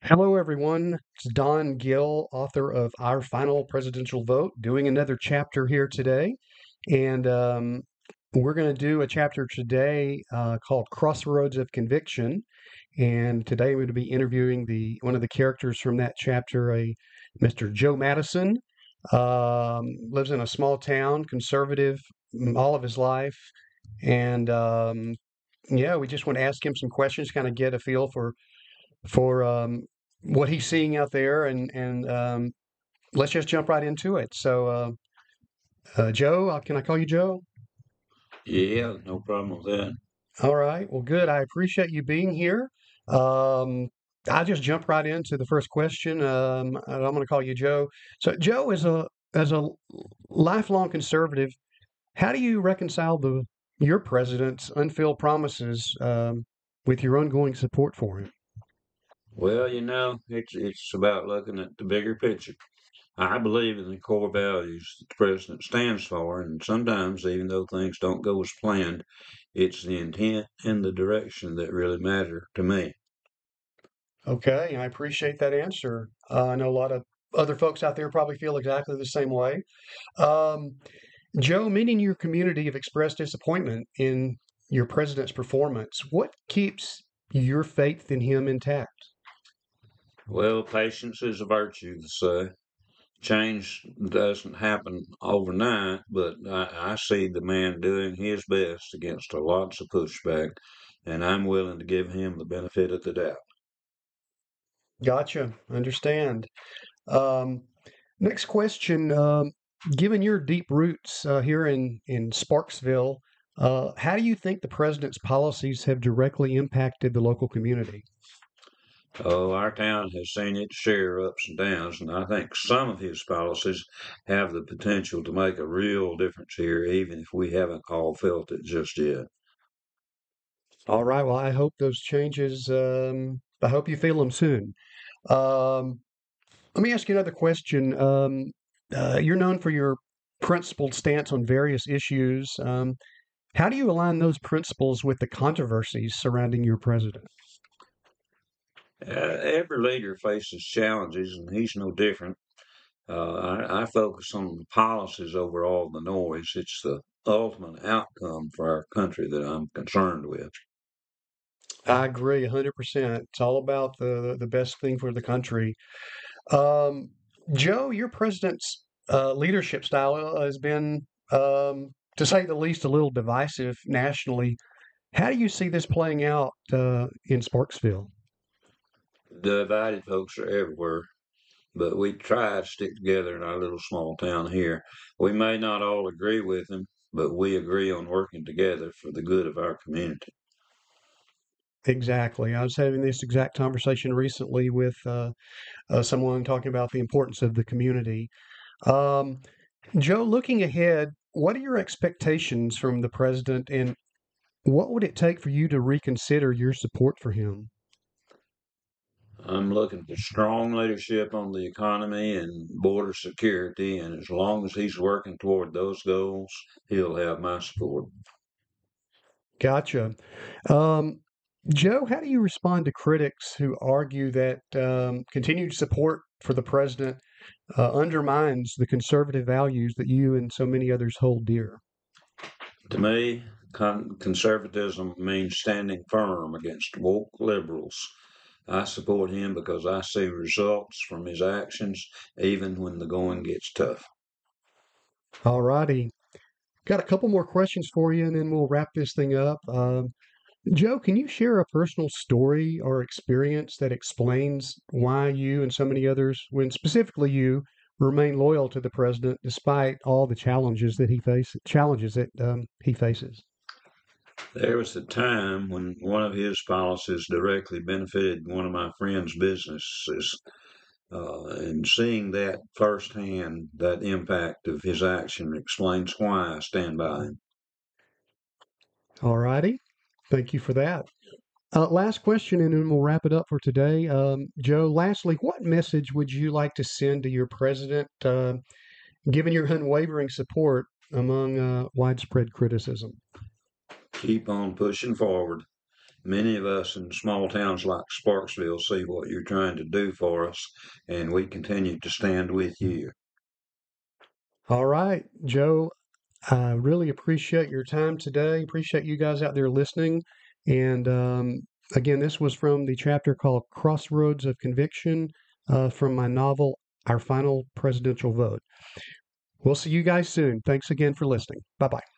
Hello, everyone. It's Don Gill, author of Our Final Presidential Vote, doing another chapter here today. And we're going to do a chapter today called Crossroads of Conviction. And today we're going to be interviewing one of the characters from that chapter, a Mr. Joe Madison. Lives in a small town, conservative all of his life. And yeah, we just want to ask him some questions, kind of get a feel for what he's seeing out there, and let's just jump right into it. So, Joe, can I call you Joe? Yeah, no problem with that. All right. Well, good. I appreciate you being here. Um, I just jump right into the first question. I'm going to call you Joe. So, Joe, as a lifelong conservative, how do you reconcile the your president's unfilled promises with your ongoing support for him? Well, it's about looking at the bigger picture. I believe in the core values that the president stands for, and sometimes, even though things don't go as planned, it's the intent and the direction that really matter to me. Okay, I appreciate that answer. I know a lot of other folks out there probably feel exactly the same way. Um, Joe, many in your community have expressed disappointment in your president's performance. What keeps your faith in him intact? Well, patience is a virtue, they say. Change doesn't happen overnight, but I see the man doing his best against a lots of pushback, and I'm willing to give him the benefit of the doubt. Gotcha. Understand. Um, Next question. Given your deep roots here in Sparksville, how do you think the president's policies have directly impacted the local community? Oh, our town has seen its share of ups and downs, and I think some of his policies have the potential to make a real difference here, even if we haven't all felt it just yet. All right. Well, I hope those changes, I hope you feel them soon. Um, Let me ask you another question. You're known for your principled stance on various issues. How do you align those principles with the controversies surrounding your president? Every leader faces challenges, and he's no different. I focus on the policies over all the noise. It's the ultimate outcome for our country that I'm concerned with. I agree 100%. It's all about the best thing for the country. Um, Joe, your president's leadership style has been, to say the least, a little divisive nationally. How do you see this playing out in Sparksville? Divided folks are everywhere, but we try to stick together in our little small town here. We may not all agree with him, but we agree on working together for the good of our community. Exactly. I was having this exact conversation recently with someone talking about the importance of the community. Um, Joe, looking ahead, what are your expectations from the president, and what would it take for you to reconsider your support for him? I'm looking for strong leadership on the economy and border security, and as long as he's working toward those goals, he'll have my support. Gotcha. Um, Joe, how do you respond to critics who argue that continued support for the president undermines the conservative values that you and so many others hold dear? To me, conservatism means standing firm against woke liberals. I support him because I see results from his actions, even when the going gets tough. All righty. Got a couple more questions for you, and then we'll wrap this thing up. Joe, can you share a personal story or experience that explains why you and so many others, when specifically you, remain loyal to the president despite all the challenges that he faces? There was a time when one of his policies directly benefited one of my friend's businesses. And seeing that firsthand, that impact of his action explains why I stand by him. All righty. Thank you for that. Last question, and then we'll wrap it up for today. Joe, lastly, what message would you like to send to your president, given your unwavering support among widespread criticism? Keep on pushing forward. Many of us in small towns like Sparksville see what you're trying to do for us, and we continue to stand with you. All right, Joe, I really appreciate your time today. Appreciate you guys out there listening. And again, this was from the chapter called Crossroads of Conviction from my novel, Our Final Presidential Vote. We'll see you guys soon. Thanks again for listening. Bye bye.